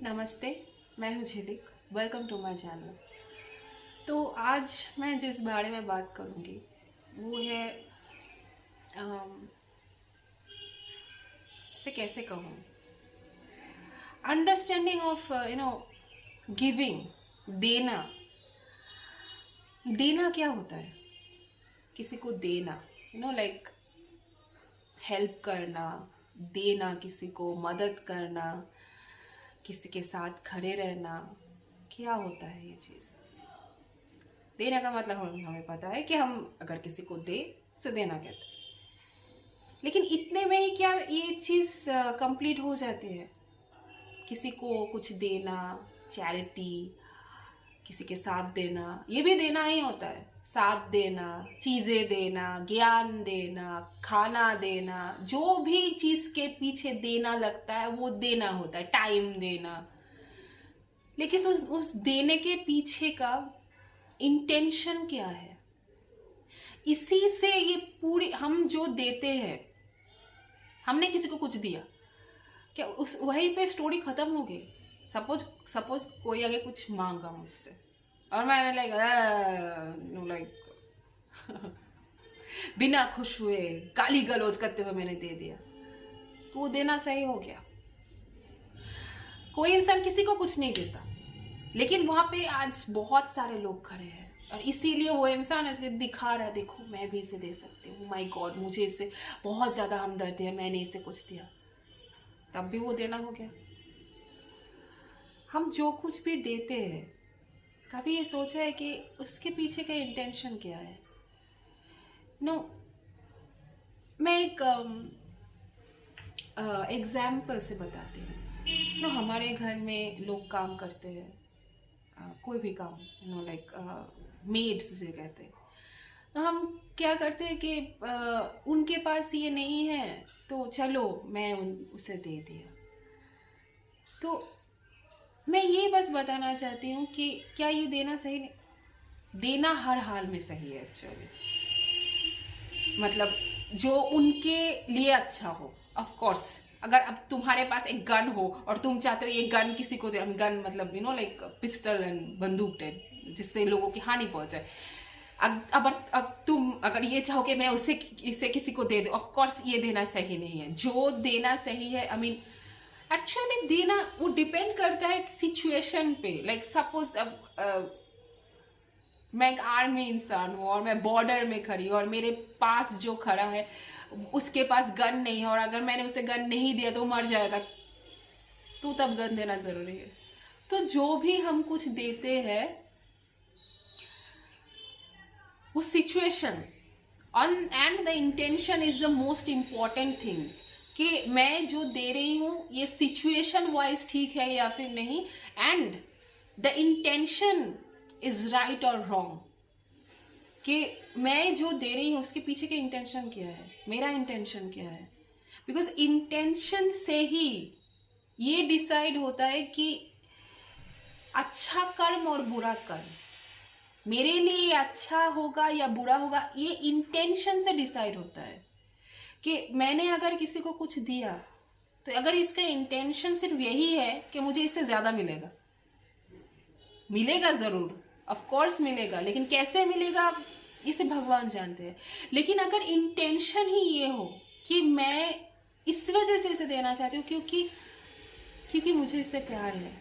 नमस्ते, मैं हूँ Jhilik. Welcome to my channel. तो आज मैं जिस बारे में बात करूँगी वो है इसे कैसे कहूँ, अंडरस्टैंडिंग ऑफ गिविंग। देना देना क्या होता है, किसी को देना, लाइक हेल्प करना, देना, किसी को मदद करना, किसी के साथ खड़े रहना। क्या होता है ये चीज़? देने का मतलब हमें पता है कि हम अगर किसी को दे उसे देना कहते हैं, लेकिन इतने में ही क्या ये चीज़ कंप्लीट हो जाती है? किसी को कुछ देना, चैरिटी, किसी के साथ देना, ये भी देना ही होता है। साथ देना, चीज़ें देना, ज्ञान देना, खाना देना, जो भी चीज़ के पीछे देना लगता है वो देना होता है। टाइम देना। लेकिन उस देने के पीछे का इंटेंशन क्या है? इसी से ये पूरी हम जो देते हैं, हमने किसी को कुछ दिया, क्या उस वहीं पे स्टोरी खत्म हो गई? सपोज कोई आगे कुछ मांगा मुझसे और मैंने लाइक बिना खुश हुए गाली गलौज करते हुए मैंने दे दिया, तो वो देना सही हो गया? कोई इंसान किसी को कुछ नहीं देता, लेकिन वहां पे आज बहुत सारे लोग खड़े हैं और इसीलिए वो इंसान दिखा रहा है, देखो मैं भी इसे दे सकती हूँ, माय गॉड मुझे इससे बहुत ज्यादा हमदर्दी है, मैंने इसे कुछ दिया। तब भी वो देना हो गया। हम जो कुछ भी देते हैं, कभी ये सोचा है कि उसके पीछे का इंटेंशन क्या है? मैं एक एग्जाम्पल से बताती हूँ। हमारे घर में लोग काम करते हैं, कोई भी काम, लाइक मेड्स जिसे कहते हैं। तो हम क्या करते हैं कि उनके पास ये नहीं है तो चलो मैं उसे दे दिया। तो मैं ये बस बताना चाहती हूँ कि क्या ये देना सही नहीं? देना हर हाल में सही है एक्चुअली, मतलब जो उनके लिए अच्छा हो। ऑफ कोर्स अगर अब तुम्हारे पास एक गन हो और तुम चाहते हो ये गन किसी को दे, गन मतलब लाइक पिस्टल एंड बंदूक टाइप, जिससे लोगों की हानि पहुंचे, अब तुम अगर ये चाहो कि मैं इसे किसी को दे दूं, ऑफ कोर्स ये देना सही नहीं है। जो देना सही है, एक्चुअली देना वो डिपेंड करता है सिचुएशन पे। लाइक सपोज अब मैं एक आर्मी इंसान हूँ और मैं बॉर्डर में खड़ी हूँ और मेरे पास जो खड़ा है उसके पास गन नहीं है, और अगर मैंने उसे गन नहीं दिया तो मर जाएगा, तो तब गन देना जरूरी है। तो जो भी हम कुछ देते हैं, वो situation and the intention is the most important thing, कि मैं जो दे रही हूँ ये सिचुएशन वाइज ठीक है या फिर नहीं, and the intention is right और रॉन्ग, कि मैं जो दे रही हूँ उसके पीछे का इंटेंशन क्या है, मेरा इंटेंशन क्या है। बिकॉज इंटेंशन से ही ये डिसाइड होता है कि अच्छा कर्म और बुरा कर्म मेरे लिए अच्छा होगा या बुरा होगा। ये इंटेंशन से डिसाइड होता है कि मैंने अगर किसी को कुछ दिया तो अगर इसका इंटेंशन सिर्फ यही है कि मुझे इससे ज्यादा मिलेगा जरूर, ऑफ कोर्स मिलेगा, लेकिन कैसे मिलेगा इसे भगवान जानते हैं। लेकिन अगर इंटेंशन ही ये हो कि मैं इस वजह से इसे देना चाहती हूँ क्योंकि मुझे इससे प्यार है,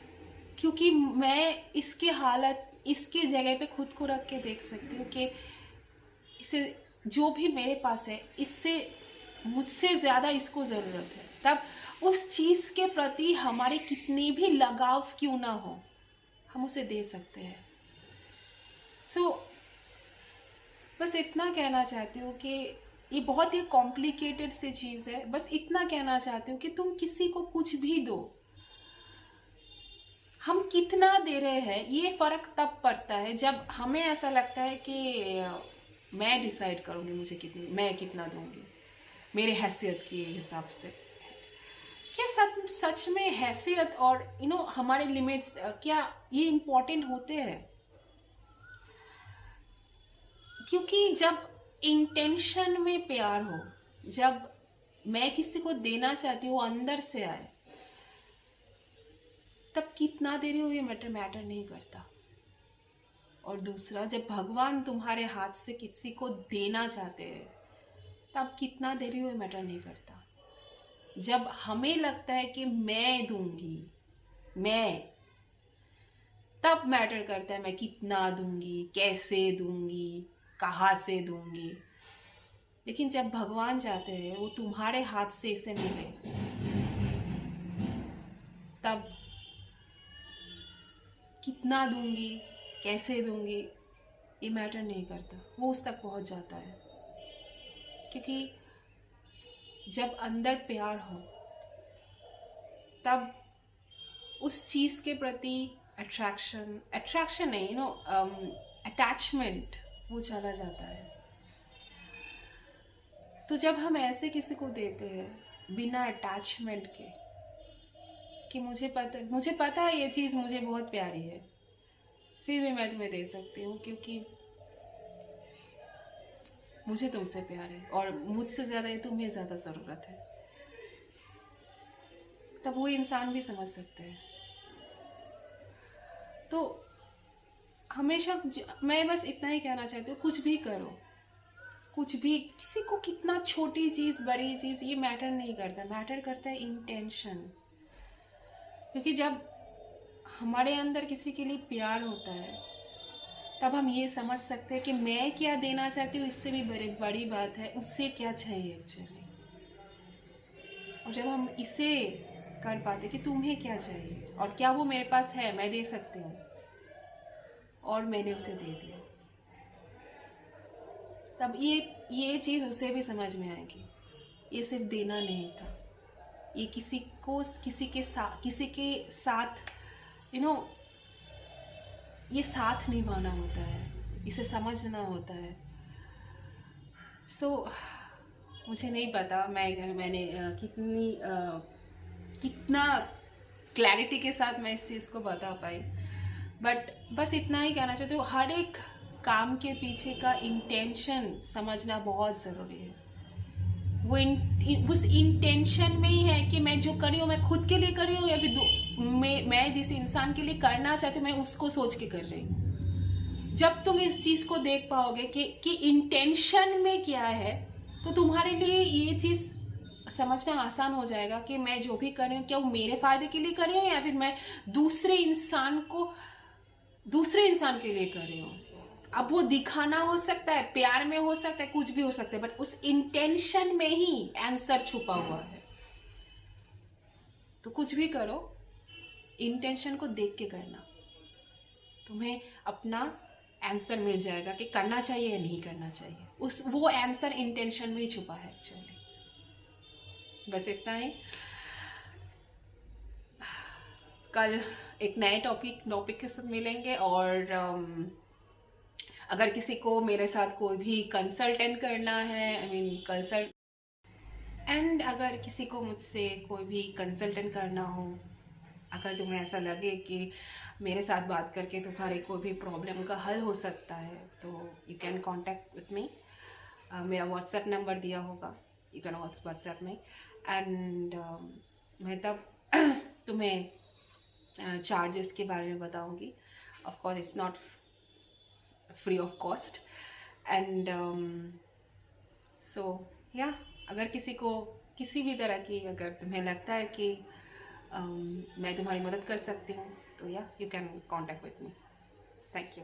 क्योंकि मैं इसके हालत, इसके जगह पे खुद को रख के देख सकती हूँ कि इसे, जो भी मेरे पास है, इससे मुझसे ज्यादा इसको जरूरत है, तब उस चीज के प्रति हमारे कितनी भी लगाव क्यों ना हो, हम उसे दे सकते हैं। बस इतना कहना चाहती हूँ कि ये बहुत ही कॉम्प्लिकेटेड सी चीज है। बस इतना कहना चाहती हूँ कि तुम किसी को कुछ भी दो, हम कितना दे रहे हैं ये फर्क तब पड़ता है जब हमें ऐसा लगता है कि मैं डिसाइड करूंगी मैं कितना दूंगी मेरे हैसियत के हिसाब से। क्या सच में हैसियत और हमारे लिमिट्स क्या ये इम्पोर्टेंट होते हैं? क्योंकि जब इंटेंशन में प्यार हो, जब मैं किसी को देना चाहती हूँ अंदर से आए, तब कितना दे रही हो ये मैटर नहीं करता। और दूसरा, जब भगवान तुम्हारे हाथ से किसी को देना चाहते हैं तब कितना दे रही हो ये मैटर नहीं करता। जब हमें लगता है कि मैं दूंगी, मैं, तब मैटर करता है मैं कितना दूंगी, कैसे दूंगी, कहाँ से दूंगी। लेकिन जब भगवान चाहते हैं वो तुम्हारे हाथ से इसे मिले, तब कितना दूंगी, कैसे दूंगी, ये मैटर नहीं करता, वो उस तक पहुंच जाता है। क्योंकि जब अंदर प्यार हो तब उस चीज़ के प्रति अट्रैक्शन नहीं, अटैचमेंट वो चला जाता है। तो जब हम ऐसे किसी को देते हैं बिना अटैचमेंट के, कि मुझे पता है ये चीज़ मुझे बहुत प्यारी है, फिर भी मैं तुम्हें दे सकती हूँ क्योंकि मुझे तुमसे प्यार है और मुझसे ज़्यादा ये तुम्हें ज़्यादा ज़रूरत है, तब वो इंसान भी समझ सकते हैं। तो हमेशा मैं बस इतना ही कहना चाहती हूँ, कुछ भी करो, कुछ भी, किसी को कितना छोटी चीज़ बड़ी चीज़ ये मैटर नहीं करता, मैटर करता है इंटेंशन। क्योंकि जब हमारे अंदर किसी के लिए प्यार होता है तब हम ये समझ सकते हैं कि मैं क्या देना चाहती हूँ, इससे भी बड़ी बात है उससे क्या चाहिए एक्चुअली। और जब हम इसे कर पाते कि तुम्हें क्या चाहिए और क्या वो मेरे पास है, मैं दे सकती हूँ, और मैंने उसे दे दिया, तब ये चीज़ उसे भी समझ में आएगी, ये सिर्फ देना नहीं था, ये किसी के साथ ये साथ निभाना होता है, इसे समझना होता है। मुझे नहीं पता मैंने कितना क्लैरिटी के साथ मैं इस चीज़ को बता पाई, बट बस इतना ही कहना चाहती हूँ, हर एक काम के पीछे का इंटेंशन समझना बहुत ज़रूरी है। वो उस इंटेंशन में ही है कि मैं जो कर रही हूँ मैं खुद के लिए कर रही हूँ या फिर मैं जिस इंसान के लिए करना चाहती हूँ मैं उसको सोच के कर रही हूँ। जब तुम इस चीज़ को देख पाओगे कि इंटेंशन में क्या है, तो तुम्हारे लिए ये चीज़ समझना आसान हो जाएगा कि मैं जो भी कर रही हूँ क्या वो मेरे फायदे के लिए कर रही हूँ या फिर मैं दूसरे इंसान के लिए कर रही हूँ। अब वो दिखाना हो सकता है, प्यार में हो सकता है, कुछ भी हो सकता है, बट उस इंटेंशन में ही आंसर छुपा हुआ है। तो कुछ भी करो, इंटेंशन को देख के करना, तुम्हें अपना आंसर मिल जाएगा कि करना चाहिए या नहीं करना चाहिए। वो आंसर इंटेंशन में ही छुपा है एक्चुअली। बस इतना ही। कल एक नए टॉपिक के साथ मिलेंगे, और अगर किसी को मेरे साथ कोई भी कंसल्टेंट करना है, अगर किसी को मुझसे कोई भी कंसल्टेंट करना हो, अगर तुम्हें ऐसा लगे कि मेरे साथ बात करके तुम्हारे कोई भी प्रॉब्लम का हल हो सकता है, तो you can contact with me. मेरा व्हाट्सएप नंबर दिया होगा, यू कैन व्हाट्सएप में, एंड मैं तब तुम्हें चार्जेस के बारे में बताऊंगी। Of course it's not free of cost, and या अगर किसी को किसी भी तरह की, अगर तुम्हें लगता है कि मैं तुम्हारी मदद कर सकती हूँ, तो या you can contact with me. Thank you.